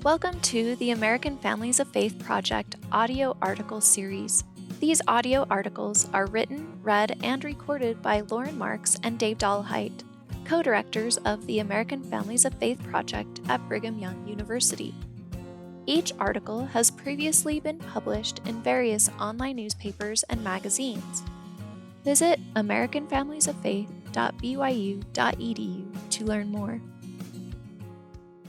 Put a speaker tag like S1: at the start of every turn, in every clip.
S1: Welcome to the American Families of Faith Project audio article series. These audio articles are written, read, and recorded by Lauren Marks and Dave Dollahite, co-directors of the American Families of Faith Project at Brigham Young University. Each article has previously been published in various online newspapers and magazines. Visit americanfamiliesoffaith.byu.edu to learn more.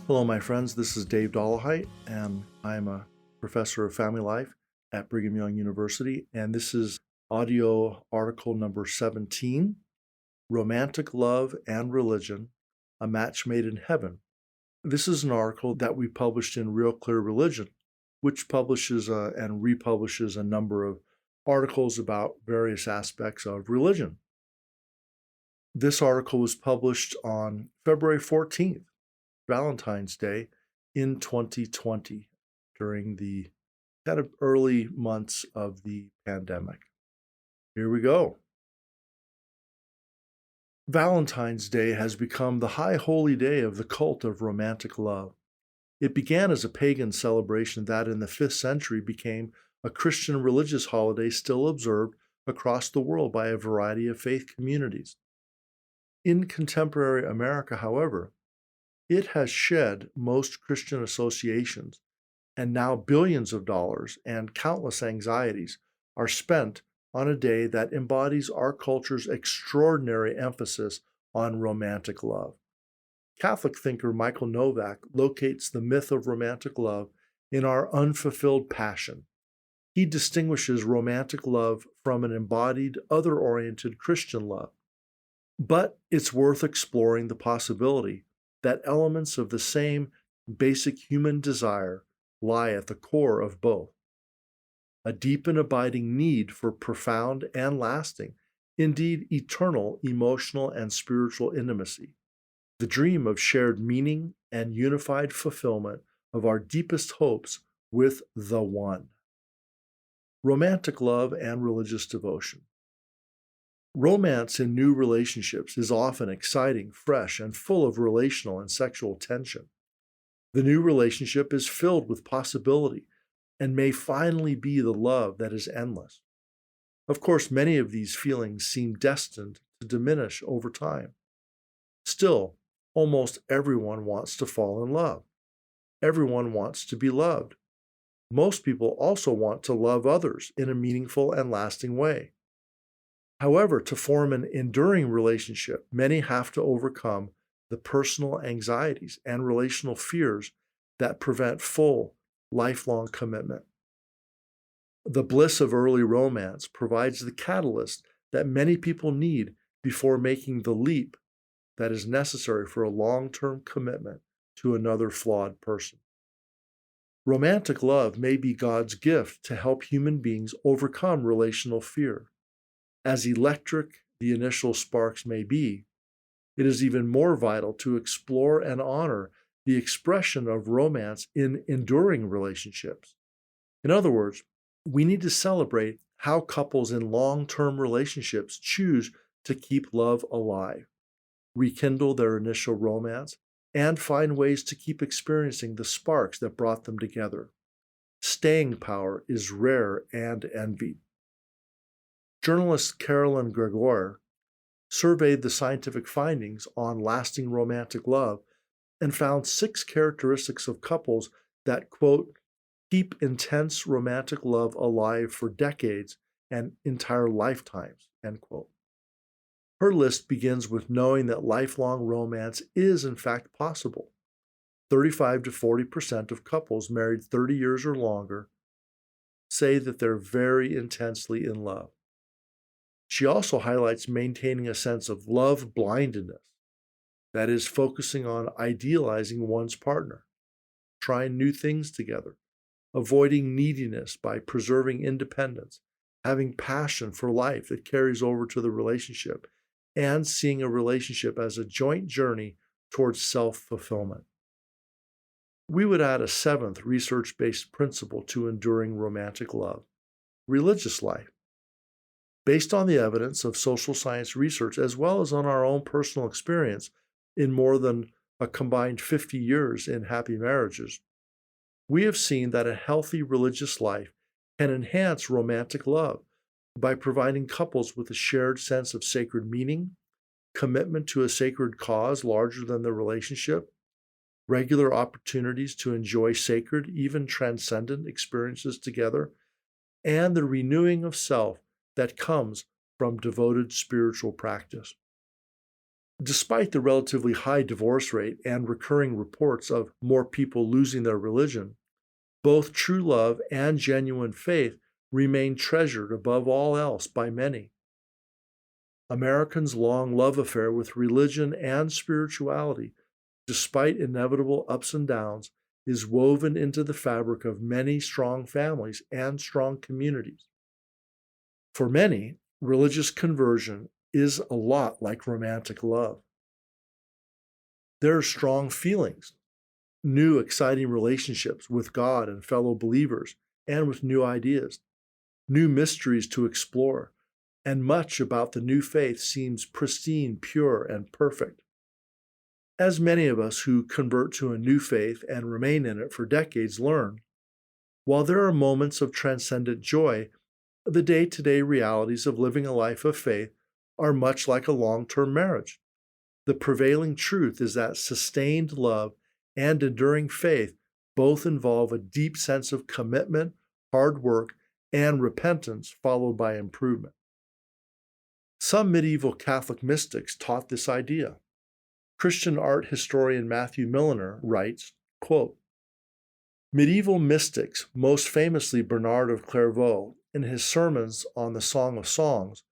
S2: Hello, my friends. This is Dave Dollahite, and I'm a professor of family life at Brigham Young University. And this is audio article number 17, Romantic Love and Religion, A Match Made in Heaven. This is an article that we published in RealClear Religion, which publishes and republishes a number of articles about various aspects of religion. This article was published on February 14th. Valentine's Day in 2020 during the kind of early months of the pandemic. Here we go. Valentine's Day has become the high holy day of the cult of romantic love. It began as a pagan celebration that in the 5th century became a Christian religious holiday still observed across the world by a variety of faith communities. In contemporary America, however, it has shed most Christian associations, and now billions of dollars and countless anxieties are spent on a day that embodies our culture's extraordinary emphasis on romantic love. Catholic thinker Michael Novak locates the myth of romantic love in our unfulfilled passion. He distinguishes romantic love from an embodied, other-oriented Christian love. But it's worth exploring the possibility that elements of the same basic human desire lie at the core of both. A deep and abiding need for profound and lasting, indeed eternal, emotional and spiritual intimacy. The dream of shared meaning and unified fulfillment of our deepest hopes with the One. Romantic love and religious devotion. Romance in new relationships is often exciting, fresh, and full of relational and sexual tension. The new relationship is filled with possibility and may finally be the love that is endless. Of course, many of these feelings seem destined to diminish over time. Still, almost everyone wants to fall in love. Everyone wants to be loved. Most people also want to love others in a meaningful and lasting way. However, to form an enduring relationship, many have to overcome the personal anxieties and relational fears that prevent full, lifelong commitment. The bliss of early romance provides the catalyst that many people need before making the leap that is necessary for a long-term commitment to another flawed person. Romantic love may be God's gift to help human beings overcome relational fear. As electric the initial sparks may be, it is even more vital to explore and honor the expression of romance in enduring relationships. In other words, we need to celebrate how couples in long-term relationships choose to keep love alive, rekindle their initial romance, and find ways to keep experiencing the sparks that brought them together. Staying power is rare and envied. Journalist Carolyn Gregoire surveyed the scientific findings on lasting romantic love and found 6 characteristics of couples that, quote, keep intense romantic love alive for decades and entire lifetimes, end quote. Her list begins with knowing that lifelong romance is in fact possible. 35 to 40% of couples married 30 years or longer say that they're very intensely in love. She also highlights maintaining a sense of love blindness, that is, focusing on idealizing one's partner, trying new things together, avoiding neediness by preserving independence, having passion for life that carries over to the relationship, and seeing a relationship as a joint journey towards self-fulfillment. We would add a 7th research-based principle to enduring romantic love: religious life. Based on the evidence of social science research, as well as on our own personal experience in more than a combined 50 years in happy marriages, we have seen that a healthy religious life can enhance romantic love by providing couples with a shared sense of sacred meaning, commitment to a sacred cause larger than the relationship, regular opportunities to enjoy sacred, even transcendent experiences together, and the renewing of self that comes from devoted spiritual practice. Despite the relatively high divorce rate and recurring reports of more people losing their religion, both true love and genuine faith remain treasured above all else by many. Americans' long love affair with religion and spirituality, despite inevitable ups and downs, is woven into the fabric of many strong families and strong communities. For many, religious conversion is a lot like romantic love. There are strong feelings, new exciting relationships with God and fellow believers, and with new ideas, new mysteries to explore, and much about the new faith seems pristine, pure, and perfect. As many of us who convert to a new faith and remain in it for decades learn, while there are moments of transcendent joy, the day-to-day realities of living a life of faith are much like a long-term marriage. The prevailing truth is that sustained love and enduring faith both involve a deep sense of commitment, hard work, and repentance followed by improvement. Some medieval Catholic mystics taught this idea. Christian art historian Matthew Milliner writes, quote, "Medieval mystics, most famously Bernard of Clairvaux, in his sermons on the Song of Songs,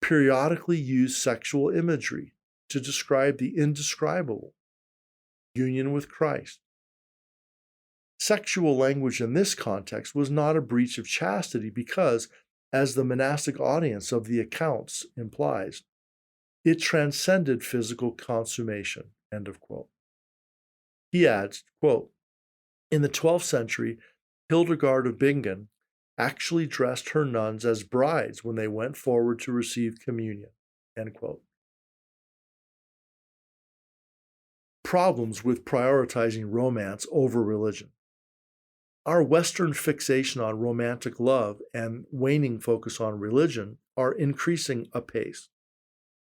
S2: periodically used sexual imagery to describe the indescribable, union with Christ. Sexual language in this context was not a breach of chastity because, as the monastic audience of the accounts implies, it transcended physical consummation." End of quote. He adds, quote, "In the 12th century, Hildegard of Bingen actually dressed her nuns as brides when they went forward to receive communion." End quote. Problems with prioritizing romance over religion. Our Western fixation on romantic love and waning focus on religion are increasing apace.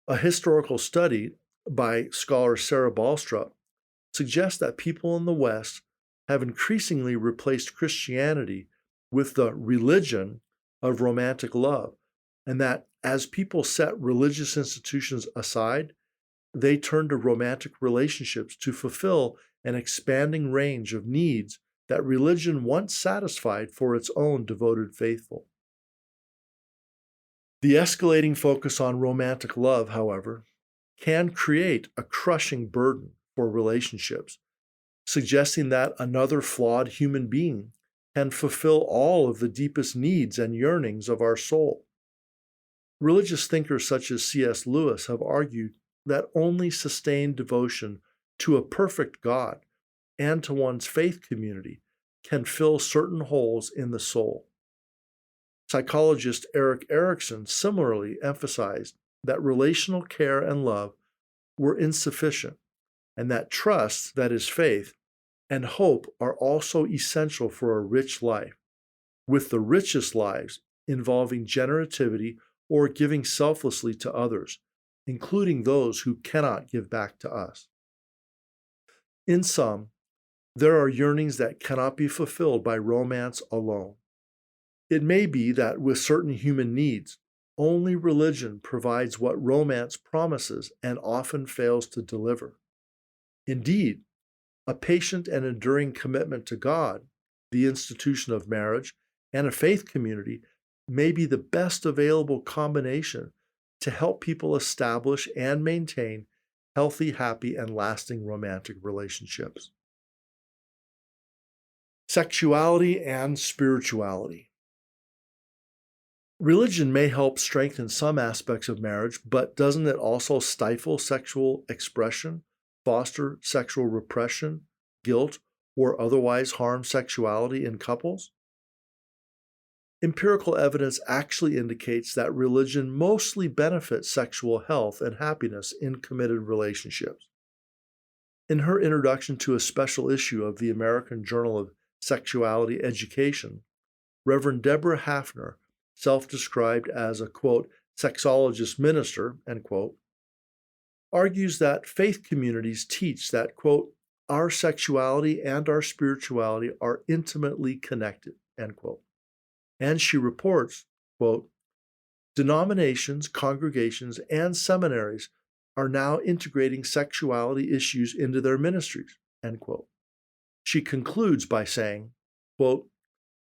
S2: A historical study by scholar Sarah Balstrup suggests that people in the West have increasingly replaced Christianity with the religion of romantic love, and that as people set religious institutions aside, they turn to romantic relationships to fulfill an expanding range of needs that religion once satisfied for its own devoted faithful. The escalating focus on romantic love, however, can create a crushing burden for relationships, suggesting that another flawed human being can fulfill all of the deepest needs and yearnings of our soul. Religious thinkers such as C.S. Lewis have argued that only sustained devotion to a perfect God and to one's faith community can fill certain holes in the soul. Psychologist Erik Erikson similarly emphasized that relational care and love were insufficient, and that trust, that is faith, and hope are also essential for a rich life, with the richest lives involving generativity or giving selflessly to others, including those who cannot give back to us. In sum, there are yearnings that cannot be fulfilled by romance alone. It may be that with certain human needs, only religion provides what romance promises and often fails to deliver. Indeed, a patient and enduring commitment to God, the institution of marriage, and a faith community may be the best available combination to help people establish and maintain healthy, happy, and lasting romantic relationships. Sexuality and spirituality. Religion may help strengthen some aspects of marriage, but doesn't it also stifle sexual expression, foster sexual repression, guilt, or otherwise harm sexuality in couples? Empirical evidence actually indicates that religion mostly benefits sexual health and happiness in committed relationships. In her introduction to a special issue of the American Journal of sexuality education, Reverend Deborah Hafner, self-described as a, quote, sexologist minister, end quote, argues that faith communities teach that, quote, our sexuality and our spirituality are intimately connected, end quote. And she reports, quote, denominations, congregations, and seminaries are now integrating sexuality issues into their ministries, end quote. She concludes by saying, quote,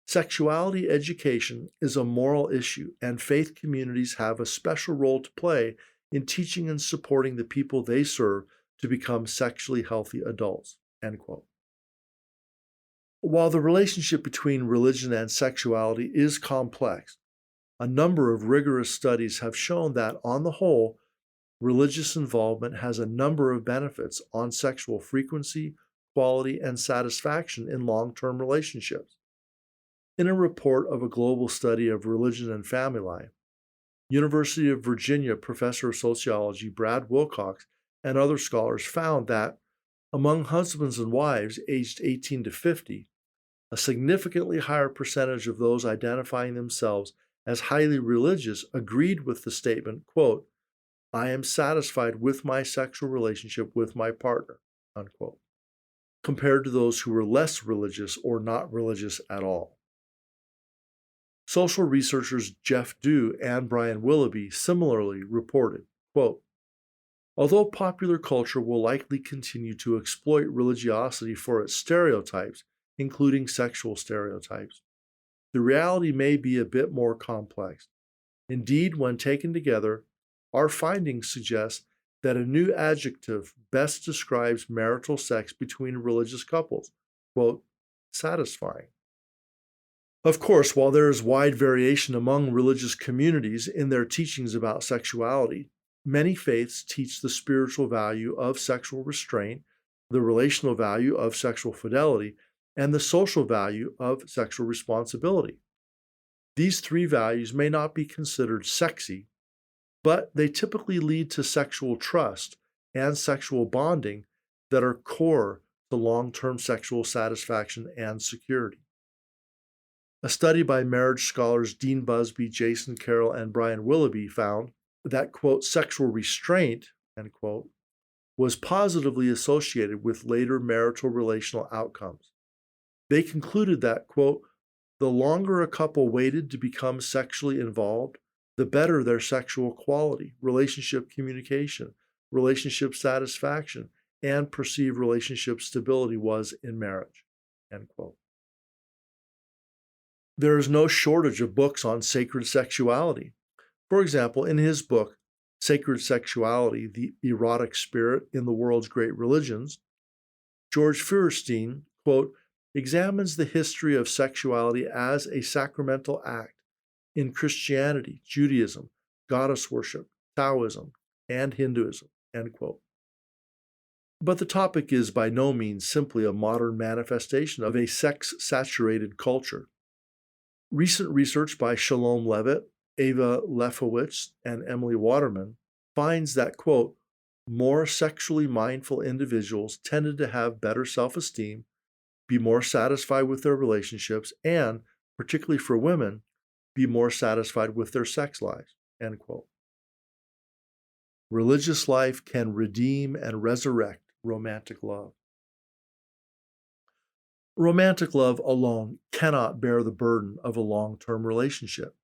S2: sexuality education is a moral issue, and faith communities have a special role to play in teaching and supporting the people they serve to become sexually healthy adults, end quote. While the relationship between religion and sexuality is complex, a number of rigorous studies have shown that, on the whole, religious involvement has a number of benefits on sexual frequency, quality, and satisfaction in long-term relationships. In a report of a global study of religion and family life, University of Virginia professor of sociology Brad Wilcox and other scholars found that among husbands and wives aged 18 to 50, a significantly higher percentage of those identifying themselves as highly religious agreed with the statement, quote, I am satisfied with my sexual relationship with my partner, unquote, compared to those who were less religious or not religious at all. Social researchers Jeff Dew and Brian Willoughby similarly reported, quote, although popular culture will likely continue to exploit religiosity for its stereotypes, including sexual stereotypes, the reality may be a bit more complex. Indeed, when taken together, our findings suggest that a new adjective best describes marital sex between religious couples, quote, satisfying. Of course, while there is wide variation among religious communities in their teachings about sexuality, many faiths teach the spiritual value of sexual restraint, the relational value of sexual fidelity, and the social value of sexual responsibility. These three values may not be considered sexy, but they typically lead to sexual trust and sexual bonding that are core to long-term sexual satisfaction and security. A study by marriage scholars Dean Busby, Jason Carroll, and Brian Willoughby found that, quote, sexual restraint, end quote, was positively associated with later marital relational outcomes. They concluded that, quote, the longer a couple waited to become sexually involved, the better their sexual quality, relationship communication, relationship satisfaction, and perceived relationship stability was in marriage, end quote. There is no shortage of books on sacred sexuality. For example, in his book, Sacred Sexuality, The Erotic Spirit in the World's Great Religions, George Feuerstein, quote, examines the history of sexuality as a sacramental act in Christianity, Judaism, goddess worship, Taoism, and Hinduism, end quote. But the topic is by no means simply a modern manifestation of a sex-saturated culture. Recent research by Shalom Levitt, Ava Lefowitz, and Emily Waterman finds that, quote, more sexually mindful individuals tended to have better self-esteem, be more satisfied with their relationships, and, particularly for women, be more satisfied with their sex lives, end quote. Religious life can redeem and resurrect romantic love. Romantic love alone cannot bear the burden of a long-term relationship.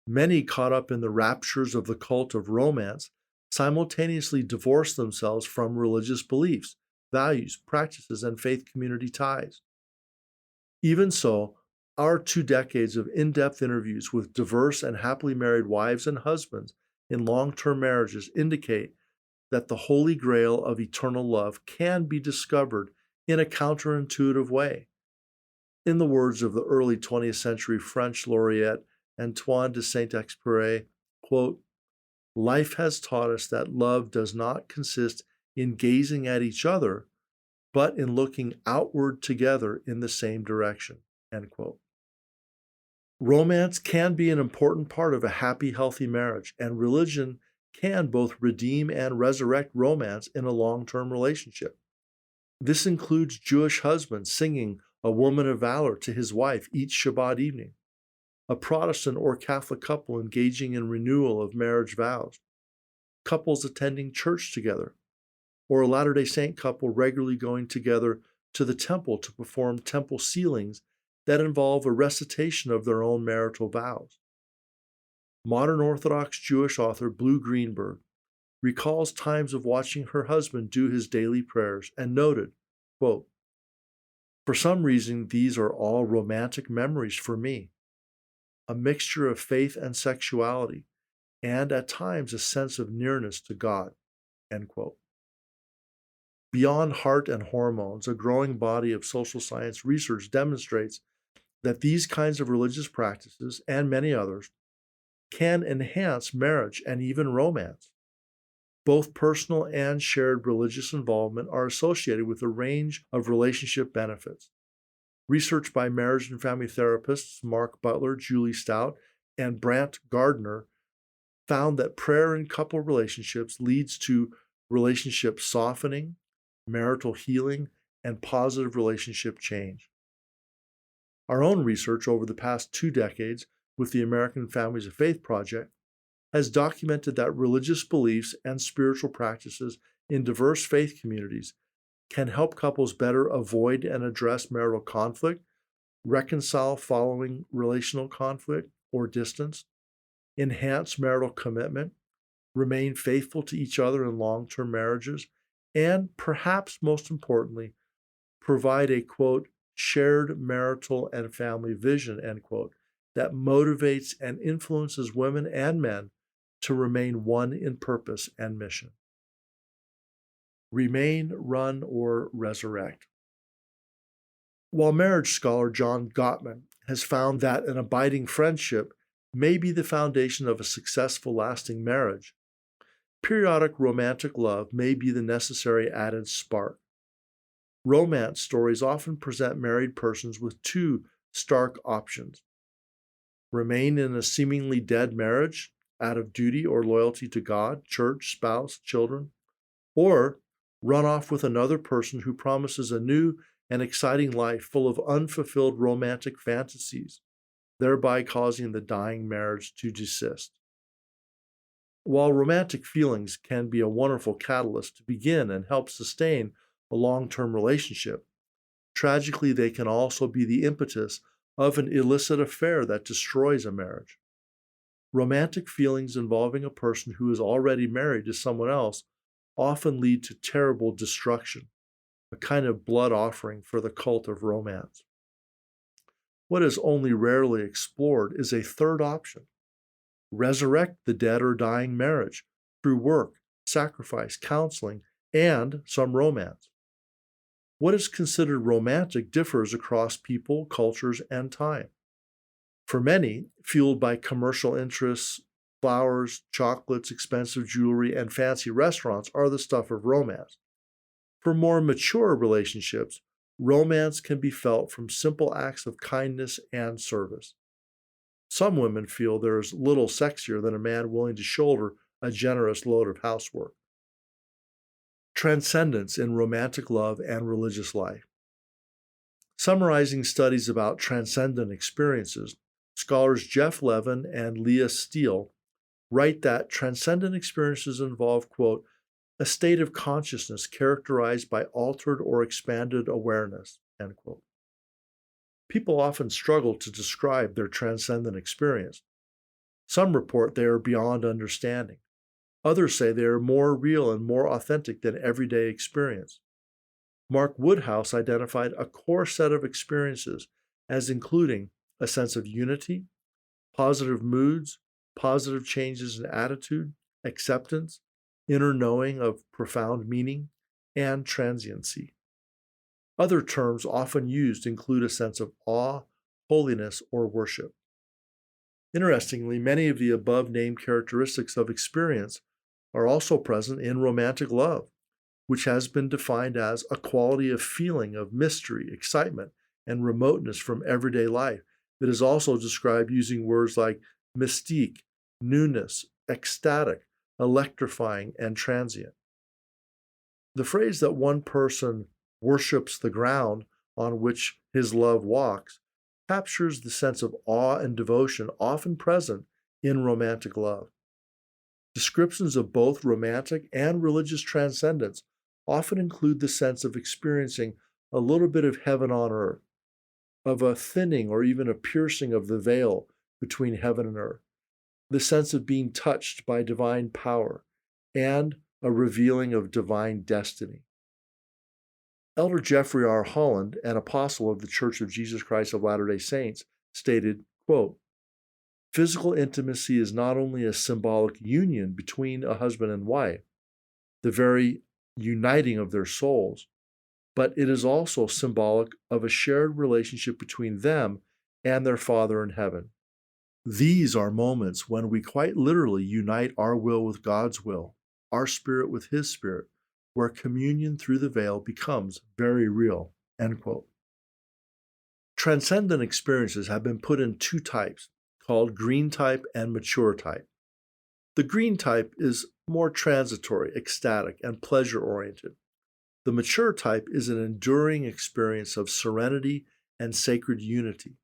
S2: Many caught up in the raptures of the cult of romance simultaneously divorce themselves from religious beliefs, values, practices, and faith community ties. Even so, our 2 decades of in-depth interviews with diverse and happily married wives and husbands in long-term marriages indicate that the holy grail of eternal love can be discovered in a counterintuitive way. In the words of the early 20th century French laureate Antoine de Saint-Exupéry, quote, life has taught us that love does not consist in gazing at each other, but in looking outward together in the same direction, end quote. Romance can be an important part of a happy, healthy marriage, and religion can both redeem and resurrect romance in a long-term relationship. This includes Jewish husbands singing a woman of valor to his wife each Shabbat evening, a Protestant or Catholic couple engaging in renewal of marriage vows, couples attending church together, or a Latter-day Saint couple regularly going together to the temple to perform temple sealings that involve a recitation of their own marital vows. Modern Orthodox Jewish author Blue Greenberg recalls times of watching her husband do his daily prayers and noted, quote, "For some reason, these are all romantic memories for me, a mixture of faith and sexuality, and at times a sense of nearness to God," end quote. Beyond heart and hormones, a growing body of social science research demonstrates that these kinds of religious practices, and many others, can enhance marriage and even romance. Both personal and shared religious involvement are associated with a range of relationship benefits. Research by marriage and family therapists Mark Butler, Julie Stout, and Brant Gardner found that prayer in couple relationships leads to relationship softening, marital healing, and positive relationship change. Our own research over the past 2 decades with the American Families of Faith Project has documented that religious beliefs and spiritual practices in diverse faith communities can help couples better avoid and address marital conflict, reconcile following relational conflict or distance, enhance marital commitment, remain faithful to each other in long-term marriages, and perhaps most importantly, provide a, quote, shared marital and family vision, end quote, that motivates and influences women and men to remain one in purpose and mission. Remain, run, or resurrect. While marriage scholar John Gottman has found that an abiding friendship may be the foundation of a successful, lasting marriage, periodic romantic love may be the necessary added spark. Romance stories often present married persons with 2 stark options: remain in a seemingly dead marriage out of duty or loyalty to God, church, spouse, children, or run off with another person who promises a new and exciting life full of unfulfilled romantic fantasies, thereby causing the dying marriage to desist. While romantic feelings can be a wonderful catalyst to begin and help sustain a long-term relationship, tragically they can also be the impetus of an illicit affair that destroys a marriage. Romantic feelings involving a person who is already married to someone else often lead to terrible destruction, a kind of blood offering for the cult of romance. What is only rarely explored is a third option: resurrect the dead or dying marriage through work, sacrifice, counseling, and some romance. What is considered romantic differs across people, cultures, and time. For many, fueled by commercial interests, flowers, chocolates, expensive jewelry, and fancy restaurants are the stuff of romance. For more mature relationships, romance can be felt from simple acts of kindness and service. Some women feel there is little sexier than a man willing to shoulder a generous load of housework. Transcendence in romantic love and religious life. Summarizing studies about transcendent experiences, scholars Jeff Levin and Leah Steele write that transcendent experiences involve, quote, a state of consciousness characterized by altered or expanded awareness, end quote. People often struggle to describe their transcendent experience. Some report they are beyond understanding. Others say they are more real and more authentic than everyday experience. Mark Woodhouse identified a core set of experiences as including a sense of unity, positive moods, positive changes in attitude, acceptance, inner knowing of profound meaning, and transiency. Other terms often used include a sense of awe, holiness, or worship. Interestingly, many of the above-named characteristics of experience are also present in romantic love, which has been defined as a quality of feeling of mystery, excitement, and remoteness from everyday life that is also described using words like mystique, newness, ecstatic, electrifying, and transient. The phrase that one person worships the ground on which his love walks captures the sense of awe and devotion often present in romantic love. Descriptions of both romantic and religious transcendence often include the sense of experiencing a little bit of heaven on earth, of a thinning or even a piercing of the veil between heaven and earth, the sense of being touched by divine power, and a revealing of divine destiny. Elder Jeffrey R. Holland, an apostle of the Church of Jesus Christ of Latter-day Saints, stated, quote, "Physical intimacy is not only a symbolic union between a husband and wife, the very uniting of their souls, but it is also symbolic of a shared relationship between them and their Father in heaven. These are moments when we quite literally unite our will with God's will, our spirit with His spirit, where communion through the veil becomes very real." End quote. Transcendent experiences have been put in two types, called green type and mature type. The green type is more transitory, ecstatic, and pleasure-oriented. The mature type is an enduring experience of serenity and sacred unity.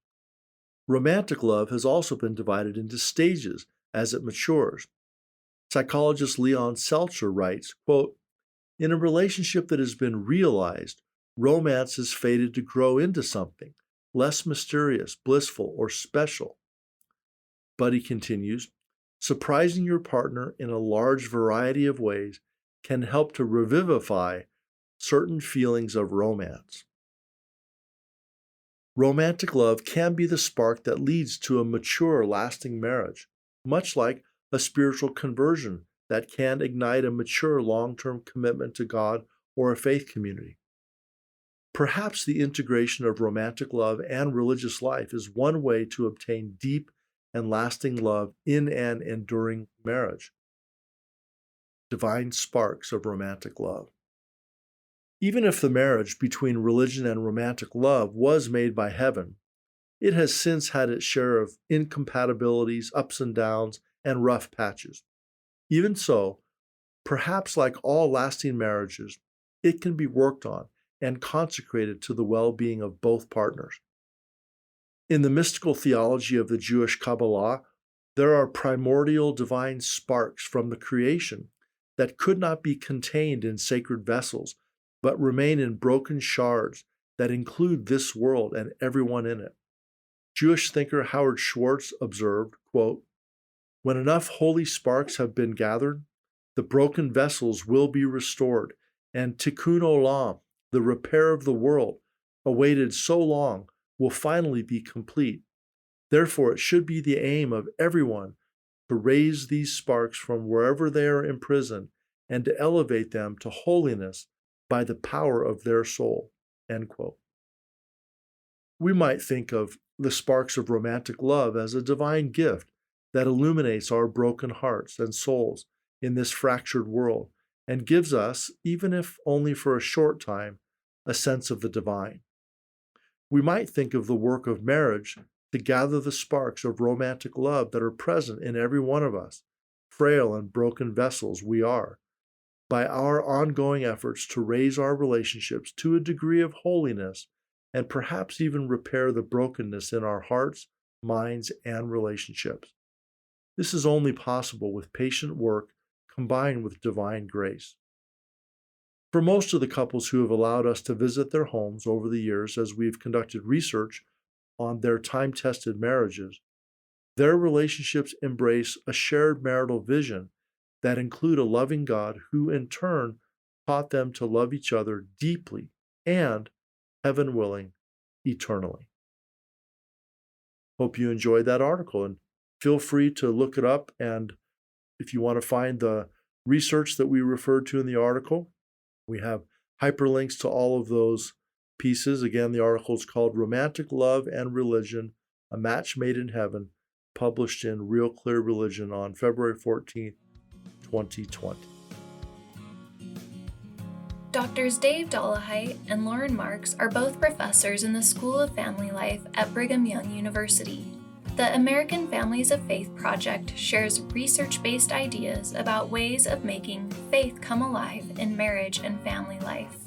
S2: Romantic love has also been divided into stages as it matures. Psychologist Leon Seltzer writes, quote, "In a relationship that has been realized, romance has faded to grow into something less mysterious, blissful, or special." But he continues, "Surprising your partner in a large variety of ways can help to revivify certain feelings of romance." Romantic love can be the spark that leads to a mature, lasting marriage, much like a spiritual conversion that can ignite a mature, long-term commitment to God or a faith community. Perhaps the integration of romantic love and religious life is one way to obtain deep and lasting love in an enduring marriage. Divine sparks of romantic love. Even if the marriage between religion and romantic love was made by heaven, it has since had its share of incompatibilities, ups and downs, and rough patches. Even so, perhaps like all lasting marriages, it can be worked on and consecrated to the well-being of both partners. In the mystical theology of the Jewish Kabbalah, there are primordial divine sparks from the creation that could not be contained in sacred vessels, but remain in broken shards that include this world and everyone in it. Jewish thinker Howard Schwartz observed, quote, "When enough holy sparks have been gathered, the broken vessels will be restored, and tikkun olam, the repair of the world, awaited so long, will finally be complete. Therefore, it should be the aim of everyone to raise these sparks from wherever they are imprisoned and to elevate them to holiness by the power of their soul." End quote. We might think of the sparks of romantic love as a divine gift that illuminates our broken hearts and souls in this fractured world and gives us, even if only for a short time, a sense of the divine. We might think of the work of marriage to gather the sparks of romantic love that are present in every one of us, frail and broken vessels we are, by our ongoing efforts to raise our relationships to a degree of holiness and perhaps even repair the brokenness in our hearts, minds, and relationships. This is only possible with patient work combined with divine grace. For most of the couples who have allowed us to visit their homes over the years as we've conducted research on their time-tested marriages, their relationships embrace a shared marital vision that include a loving God who in turn taught them to love each other deeply and, heaven willing, eternally. Hope you enjoyed that article, and feel free to look it up, and if you want to find the research that we referred to in the article, we have hyperlinks to all of those pieces. Again, the article is called "Romantic Love and Religion, A Match Made in Heaven," published in RealClear Religion on February 14th, 2020.
S1: Doctors Dave Dollahite and Lauren Marks are both professors in the School of Family Life at Brigham Young University. The American Families of Faith Project shares research-based ideas about ways of making faith come alive in marriage and family life.